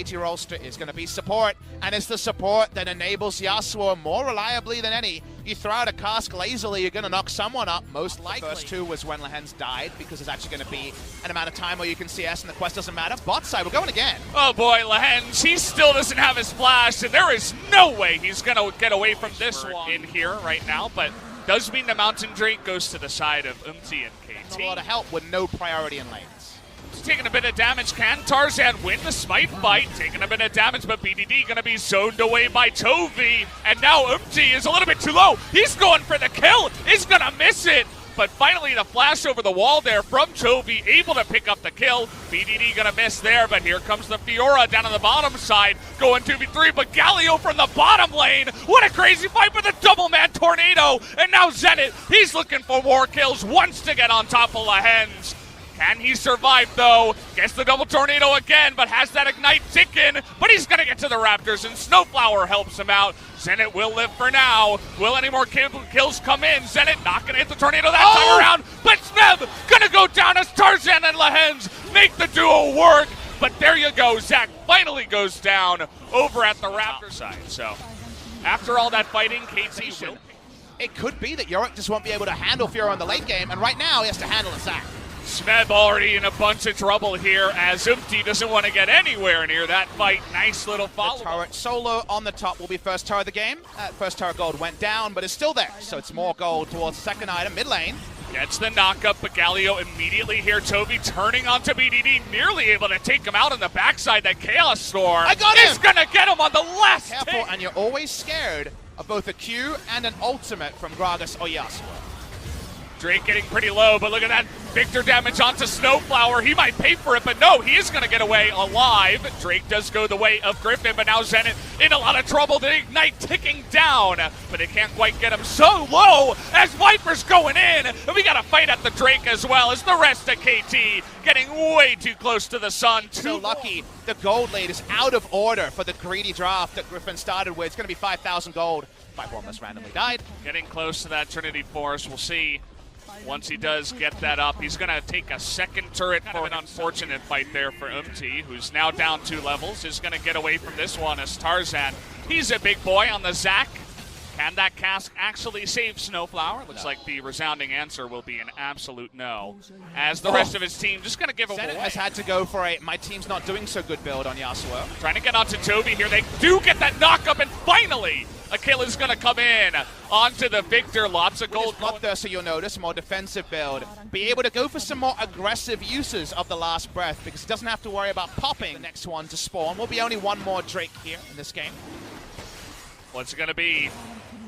KT Rolster is going to be support, and it's the support that enables Yasuo more reliably than any. You throw out a cask lazily, you're going to knock someone up, most likely. The first two was when Lehens died, because there's actually going to be an amount of time where you can CS and the quest doesn't matter. Bot side, we're going again. Oh boy, Lehens, he still doesn't have his flash, and there is no way he's going to get away from this one in here right now, but does mean the Mountain Drake goes to the side of Umti and KT. A lot of help with no priority in lanes. Taking a bit of damage. Can Tarzan win the smite fight? Taking a bit of damage, but BDD going to be zoned away by Tovi. And now Umti is a little bit too low. He's going for the kill. He's going to miss it. But finally the flash over the wall there from Tovi, able to pick up the kill. BDD going to miss there, but here comes the Fiora down on the bottom side, going 2v3, but Galio from the bottom lane. What a crazy fight with a double man tornado. And now Zenit, he's looking for more kills, wants to get on top of Lehens. Can he survive, though? Gets the double tornado again, but has that ignite ticking. But he's going to get to the Raptors, and Snowflower helps him out. Zenit will live for now. Will any more kills come in? Zenit not going to hit the tornado that time around. But Smeb going to go down as Tarzan and Lehens make the duo work. But there you go. Zach finally goes down over at the Raptor side. So after all that fighting, KT will. It could be that Yorick just won't be able to handle Fiora in the late game, and right now he has to handle a Zach. Smeb already in a bunch of trouble here as Umti doesn't want to get anywhere near that fight. Nice little follow. The turret solo on the top will be first turret of the game. First turret gold went down, but it's still there. So it's more gold towards the second item, mid lane. Gets the knockup, but Galio immediately here. Toby turning onto BDD, nearly able to take him out on the backside. That Chaos Storm is going to get him on the last Careful, hit. And you're always scared of both a Q and an ultimate from Gragas or Yasuo. Drake getting pretty low, but look at that Victor damage onto Snowflower. He might pay for it, but no, he is going to get away alive. Drake does go the way of Griffin, but now Zenit in a lot of trouble. The Ignite ticking down, but it can't quite get him so low as Viper's going in. And we got to fight at the Drake as well as the rest of KT getting way too close to the sun. So lucky the gold lead is out of order for the greedy draft that Griffin started with. It's going to be 5,000 gold. Viper almost randomly died. Getting close to that Trinity Force. We'll see. Once he does get that up, he's going to take a second turret for an unfortunate fight there for Umti, who's now down 2 levels, is going to get away from this one as Tarzan. He's a big boy on the Zac. Can that cask actually save Snowflower? Looks like the resounding answer will be an absolute no, as the rest of his team just going to give him away. Has had to go for a my team's not doing so good build on Yasuo. Trying to get onto Toby here. They do get that knockup, and finally a kill is going to come in onto the Victor. Lots of gold. Bloodthirster, you'll notice, more defensive build. Be able to go for some more aggressive uses of the last breath because he doesn't have to worry about popping the next one to spawn. Will be only one more Drake here in this game. What's it going to be?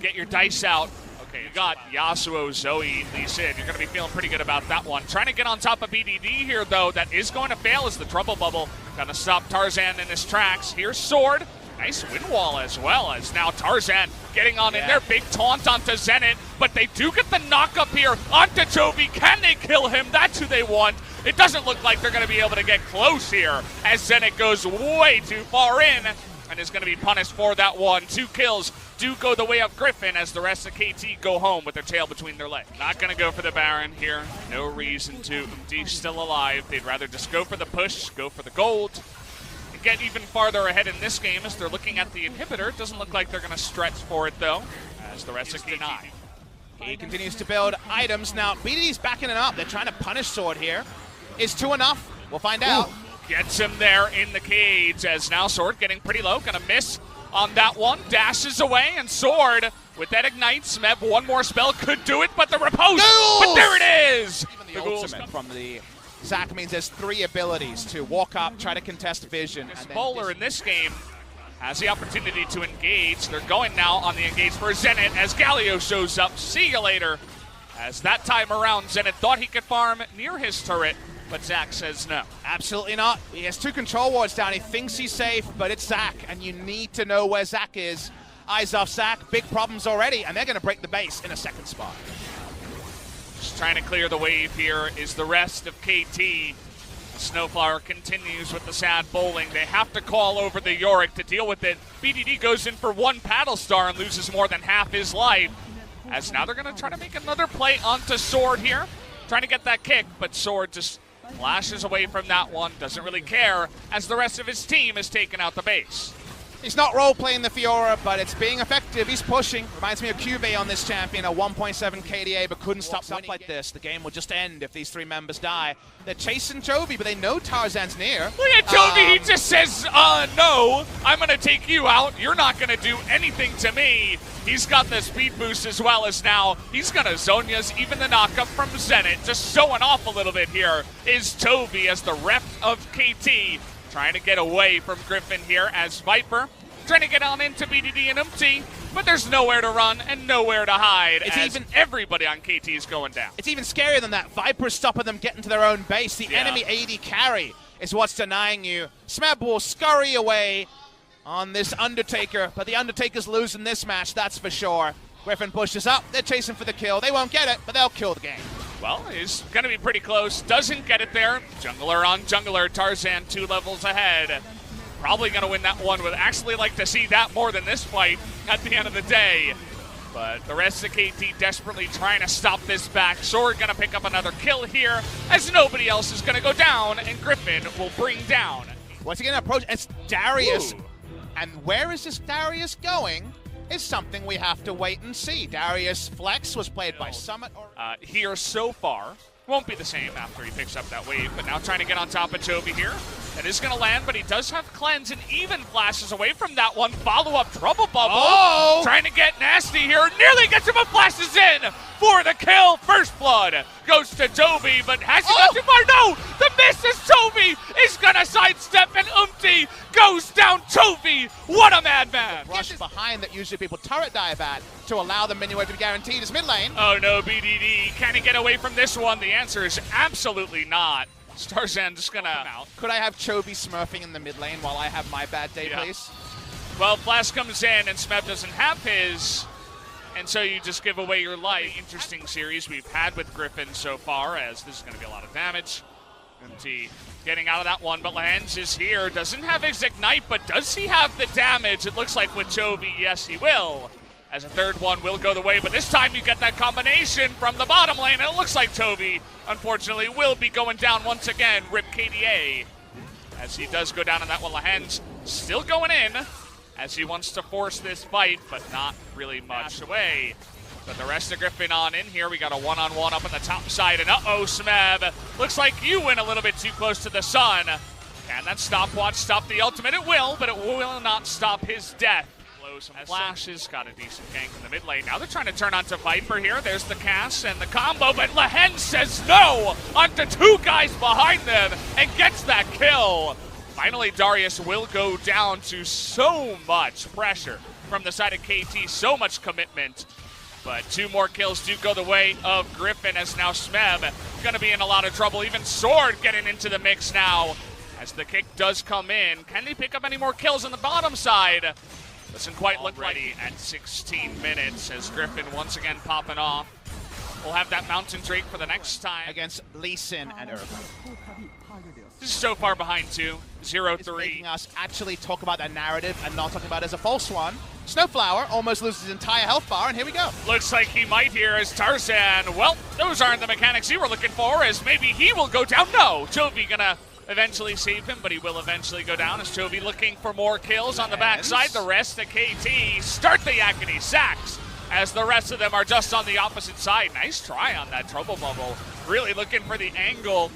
Get your dice out. Okay, you got Yasuo, Zoe, Lee Sin. You're going to be feeling pretty good about that one. Trying to get on top of BDD here, though. That is going to fail as the trouble bubble. Going to stop Tarzan in his tracks. Here's Sword. Nice wind wall as well, as now Tarzan getting on in there. Big taunt onto Zenit, but they do get the knock-up here onto Toby. Can they kill him? That's who they want. It doesn't look like they're going to be able to get close here, as Zenit goes way too far in and is going to be punished for that one. 2 kills do go the way of Griffin, as the rest of KT go home with their tail between their legs. Not going to go for the Baron here. No reason to. Umti's still alive. They'd rather just go for the push, go for the gold, get even farther ahead in this game as they're looking at the inhibitor. Doesn't look like they're going to stretch for it, though, as the rest of KT. He continues to build items. Now, BDD's backing it up. They're trying to punish Sword here. Is 2 enough? We'll find out. Gets him there in the cage, as now Sword getting pretty low. Going to miss on that one. Dashes away, and Sword with that ignite. Smeb, one more spell could do it, but the riposte. But there it is. Even the ultimate from the Zac means there's 3 abilities to walk up, try to contest vision. This bowler in this game has the opportunity to engage. They're going now on the engage for Zenit as Galio shows up. See you later. As that time around, Zenit thought he could farm near his turret, but Zac says no. Absolutely not. He has 2 control wards down. He thinks he's safe, but it's Zac, and you need to know where Zac is. Eyes off Zac, big problems already, and they're going to break the base in a second spot. Just trying to clear the wave here is the rest of KT. Snowflower continues with the sad bowling. They have to call over the Yorick to deal with it. BDD goes in for 1 paddle star and loses more than half his life. As now they're going to try to make another play onto Sword here. Trying to get that kick, but Sword just Flashes away from that one, doesn't really care, as the rest of his team has taken out the base. He's not role-playing the Fiora, but it's being effective. He's pushing. Reminds me of Cube on this champion, a 1.7 KDA, but couldn't stop up like this. The game will just end if these three members die. They're chasing Chovy, but they know Tarzan's near. Look at Chovy, he just says, no, I'm going to take you out. You're not going to do anything to me. He's got the speed boost as well as now. He's going to Zhonya's, even the knockup from Zenit. Just showing off a little bit here is Chovy as the rep of KT. Trying to get away from Griffin here as Viper. Trying to get on into BDD and Umpty, but there's nowhere to run and nowhere to hide as everybody on KT is going down. It's even scarier than that. Viper's stopping them getting to their own base. The enemy AD carry is what's denying you. Smeb will scurry away on this Undertaker, but the Undertaker's losing this match, that's for sure. Griffin pushes up. They're chasing for the kill. They won't get it, but they'll kill the game. Well, he's going to be pretty close. Doesn't get it there. Jungler on jungler. Tarzan 2 levels ahead. Probably going to win that one. Would actually like to see that more than this fight at the end of the day. But the rest of KT desperately trying to stop this back. Sword going to pick up another kill here as nobody else is going to go down, and Griffin will bring down. Once again, approach. It's Darius. Ooh. And where is this Darius going? Is something we have to wait and see. Darius Flex was played by Summit. Here so far. Won't be the same after he picks up that wave, but now trying to get on top of Chovy here. It is going to land, but he does have cleanse and even flashes away from that one. Follow-up trouble bubble. Oh! Trying to get nasty here. Nearly gets him, but flashes in for the kill. First blood goes to Chovy, but has he got too far? No! The miss is Chovy is going to sidestep, and Umpty goes down Chovy. What a madman. Rush behind that usually people turret dive at to allow the minion wave to be guaranteed is mid lane. Oh no, BDD. Can he get away from this one? The answer is absolutely not. Tarzan just gonna out. Could I have Chovy smurfing in the mid lane while I have my bad day, please? Well, Flash comes in and Smeb doesn't have his, and so you just give away your life. Interesting series we've had with Griffin so far, as this is gonna be a lot of damage. MT getting out of that one, but Lehens is here. Doesn't have his Ignite, but does he have the damage? It looks like with Chovy, yes he will. As a third one will go the way, but this time you get that combination from the bottom lane, and it looks like Chovy, unfortunately, will be going down once again. Rip KDA. As he does go down on that one, Lehens still going in, as he wants to force this fight, but not really much away. But the rest of Griffin on in here. We got a one-on-one up on the top side, and uh-oh, Smeb. Looks like you went a little bit too close to the sun. Can that stopwatch stop the ultimate? It will, but it will not stop his death. Some flashes, got a decent gank in the mid lane. Now they're trying to turn onto Viper here. There's the cast and the combo, but Lehens says no onto 2 guys behind them and gets that kill. Finally, Darius will go down to so much pressure from the side of KT, so much commitment. But 2 more kills do go the way of Griffin, as now Smeb going to be in a lot of trouble. Even Sword getting into the mix now as the kick does come in. Can they pick up any more kills on the bottom side? Doesn't quite look ready at 16 minutes as Griffin once again popping off. We'll have that Mountain Drake for the next time. Against Lee Sin and Urban. This is so far behind too. 0-3. It's making us actually talk about that narrative and not talking about it as a false one. Snowflower almost loses his entire health bar, and here we go. Looks like he might here as Tarzan. Well, those aren't the mechanics you were looking for, as maybe he will go down. No, Chovy gonna eventually save him, but he will eventually go down as Chovy looking for more kills on the backside. The rest of KT start the Yakety Sax as the rest of them are just on the opposite side. Nice try on that trouble bubble. Really looking for the angle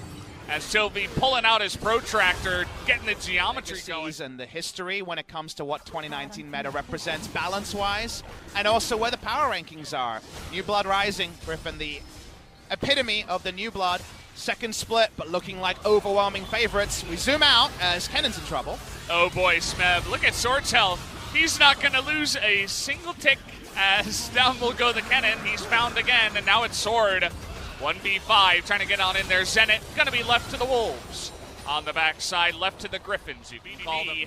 as Chovy pulling out his protractor, getting the geometry going. And the history when it comes to what 2019 meta represents balance-wise, and also where the power rankings are. New Blood Rising, Griffin, the epitome of the New Blood. Second split, but looking like overwhelming favorites. We zoom out as Kennan's in trouble. Oh boy, Smeb. Look at Sword's health. He's not going to lose a single tick as down will go the Kennen. He's found again, and now it's Sword. 1v5, trying to get on in there. Zenit going to be left to the Wolves. On the backside, left to the Griffins. BDD,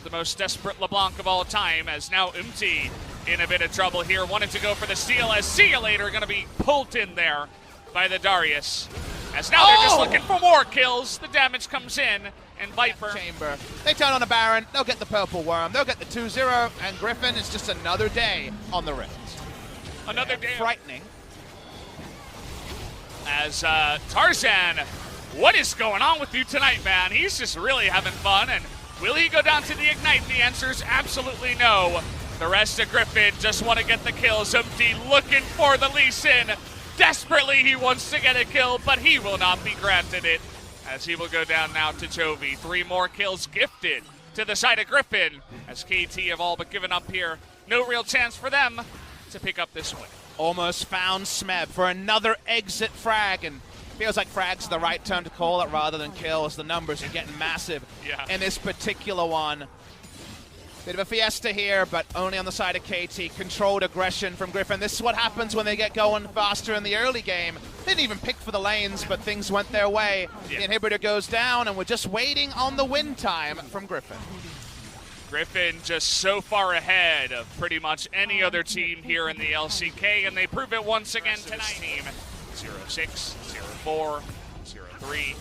the most desperate LeBlanc of all time, as now Umpty in a bit of trouble here. Wanted to go for the steal as See You Later going to be pulled in there by the Darius. As now they're just looking for more kills. The damage comes in, and Viper. Chamber. They turn on a Baron. They'll get the Purple Worm. They'll get the 2-0, and Griffin is just another day on the Rift. Another day. Frightening. As Tarzan What is going on with you tonight, man? He's just really having fun. And will he go down to the Ignite? The answer is absolutely no. The rest of Griffin just want to get the kills. Empty looking for the Lee Sin. Desperately, he wants to get a kill, but he will not be granted it, as he will go down now to Chovy. 3 more kills gifted to the side of Griffin, as KT have all but given up here. No real chance for them to pick up this win. Almost found Smeb for another exit frag, and feels like frag's the right term to call it rather than kills. The numbers are getting massive in this particular one. Bit of a fiesta here, but only on the side of KT. Controlled aggression from Griffin. This is what happens when they get going faster in the early game. They didn't even pick for the lanes, but things went their way. The inhibitor goes down, and we're just waiting on the win time from Griffin. Griffin just so far ahead of pretty much any other team here in the LCK, and they prove it once again tonight. Team 0-6, 0-4, 0-3.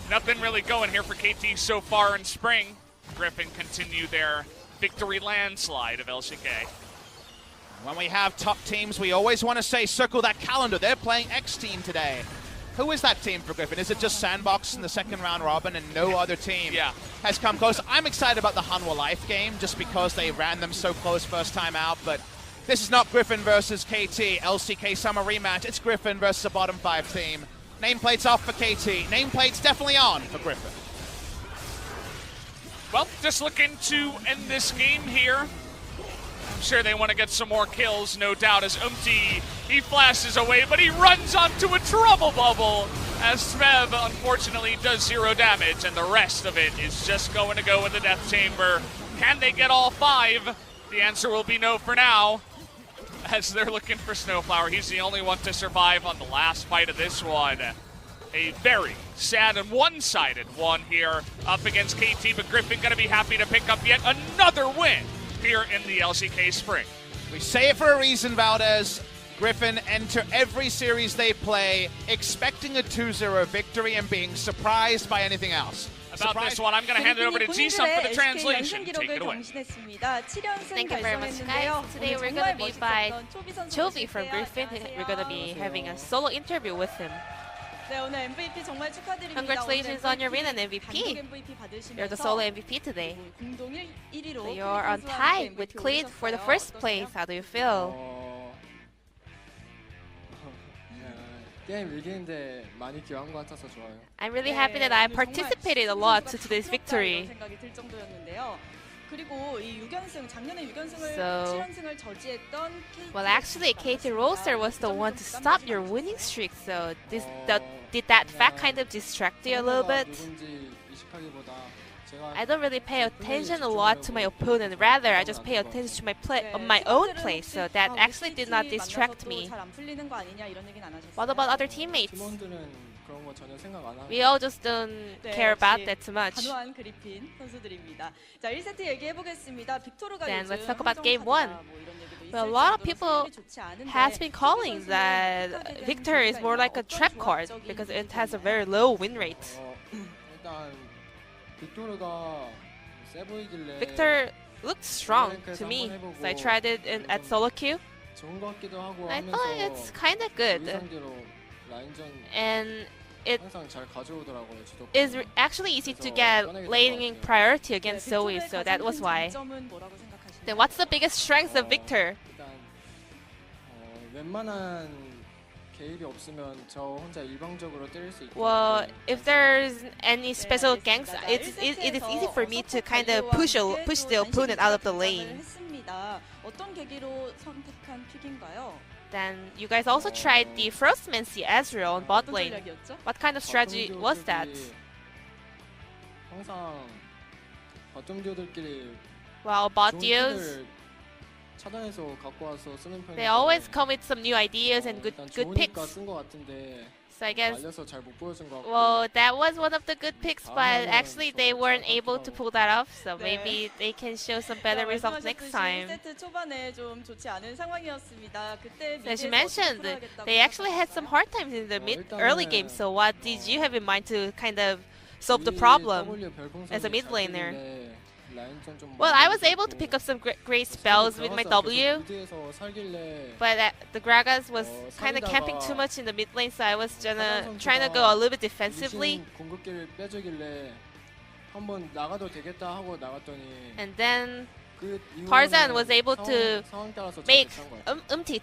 Nothing really going here for KT so far in spring. Griffin continue their victory landslide of LCK. When we have top teams, we always want to say, circle that calendar. They're playing X team today. Who is that team for Griffin? Is it just Sandbox in the second round robin and no other team has come close? I'm excited about the Hanwha Life game just because they ran them so close first time out, but this is not Griffin versus KT. LCK summer rematch. It's Griffin versus a bottom 5 team. Nameplate's off for KT. Nameplate's definitely on for Griffin. Well, just looking to end this game here. I'm sure they want to get some more kills, no doubt, as he flashes away, but he runs onto a trouble bubble as Smeb, unfortunately, does 0 damage, and the rest of it is just going to go in the death chamber. Can they get all 5? The answer will be no for now, as they're looking for Snowflower. He's the only one to survive on the last fight of this one. A very sad and one-sided one here up against KT, but Griffin going to be happy to pick up yet another win here in the LCK Spring. We say it for a reason, Valdez. Griffin enter every series they play expecting a 2-0 victory and being surprised by anything else. About this one, I'm going to hand it over to Jisung for the translation. Take it away. Thank you very much, guys. Today we're going to be by Chovy from Griffin. We're going to be having a solo interview with him. Congratulations on your win and MVP. You're the solo MVP today. So you're on tie with Cleed for the first place. How do you feel? I'm really happy that I participated a lot to today's victory. So, well, actually, KT Rolster was the one to stop your winning streak. So, did that fact kind of distract you a little bit? I don't really pay attention a lot to my opponent. Rather, I just pay attention to my own play. So that actually did not distract me. What about other teammates? We all just don't care about that too much. Then let's talk about game 1. Well, a lot of people has been calling that Victor is more like a trap card because it has a very low win rate. Victor looked strong to me, so I tried it at solo queue. I thought it's kind of good. And it is actually easy to get laning priority against Zoe, so that was why. Then what's the biggest strength of Victor? Well, if there's any special ganks, it is easy for me to kind of push the opponent out of the lane. Then you guys also tried the Frostmancy Ezreal on bot lane. What kind of strategy was that? Well, bot duos, they always come with some new ideas and good picks. So I guess, well, that was one of the good picks, but actually they weren't able to pull that off, so maybe they can show some better results next time. As you mentioned, they actually had some hard times in the early game, so what did you have in mind to kind of solve the problem as a mid laner? Well, I was able to pick up some great spells with my W, but the Gragas was kind of camping too much in the mid lane, so I was trying to go a little bit defensively. And then Tarzan was able to make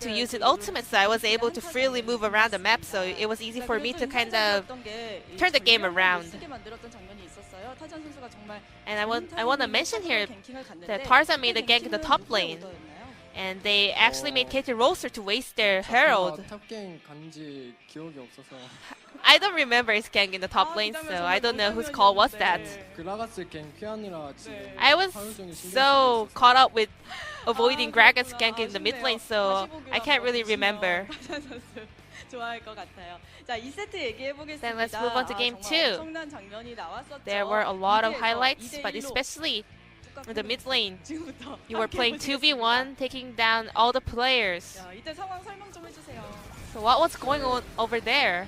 to use his ultimate, so I was able to freely move around the map, so it was easy for me to kind of turn the game around. And I want to mention here that Tarzan made a gank in the top lane, and they actually made KT Rolster to waste their Herald. I don't remember his gank in the top lane, so I don't know whose call was that. I was so caught up with avoiding Gragas gank in the mid lane, so I can't really remember. Then let's move on to game 2. There were a lot of highlights, but especially in the mid lane, you were playing 2v1, taking down all the players. So what was going on over there?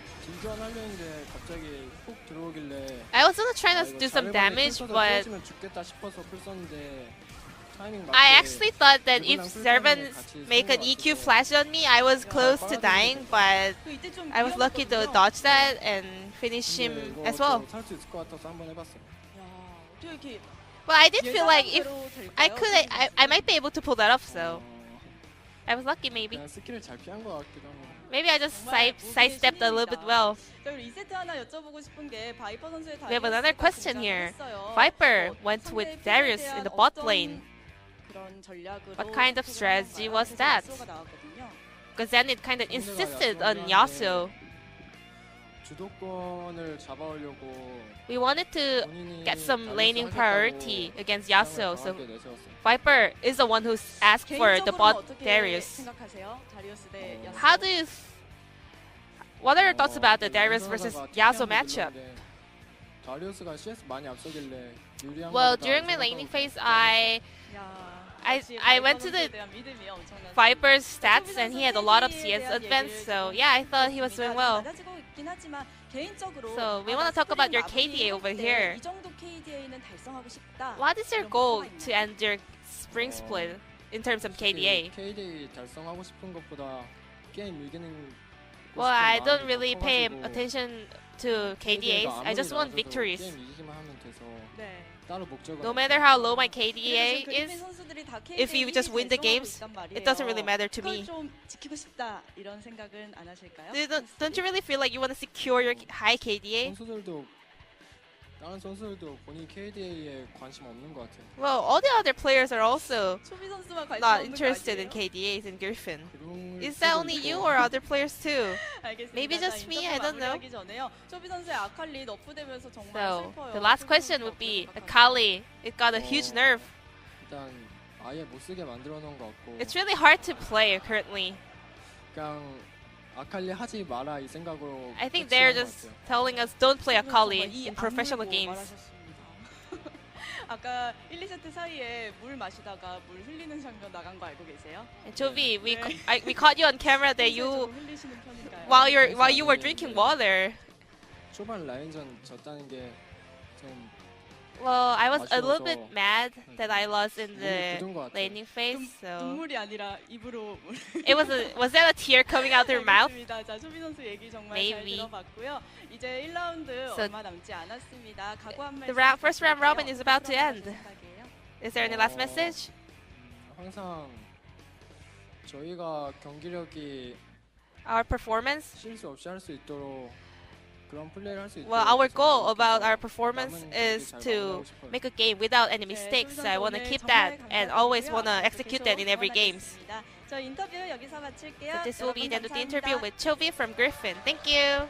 I was gonna try to do some damage, but I actually thought that if Servan make an EQ flash on me, I was close to dying, but I was lucky to dodge that and finish him as well. Well, I did feel like if I could, I might be able to pull that off, so I was lucky maybe. Maybe I just sidestepped a little bit well. We have another question here. Viper went with Darius in the bot lane. What kind of strategy was that? Because then it kind of insisted on Yasuo. We wanted to get some laning priority against Yasuo, so Viper is the one who's asked for the bot Darius. What are your thoughts about the Darius versus Yasuo matchup? Well, during my laning phase, I went to the Viper's stats and he had a lot of CS advance, so yeah, I thought he was doing well. So we want to talk about your KDA over here. What is your goal to end your spring split in terms of KDA? Well, I don't really pay attention to KDAs. I just want victories. No matter how low my KDA is, if you just win the games, it doesn't really matter to me. Don't you really feel like you want to secure your high KDA? Well, all the other players are also not interested in KDAs in Griffin. Is that only you or other players too? Maybe just me, I don't know. So, the last question would be, Akali, it got a huge nerf. It's really hard to play currently. I think they're just telling us don't play Akali in professional games. And Jovi, we caught you on camera that you while you were drinking water. Well, I was a little bit mad that I lost in the laning phase, so was that a tear coming out their mouth? Maybe. So the first round robin is about to end. Is there any last message? Our performance? Well, our goal about our performance is to make a game without any mistakes. So I want to keep that and always want to execute that in every game. So this will be the end of the interview with Chovy from Griffin. Thank you.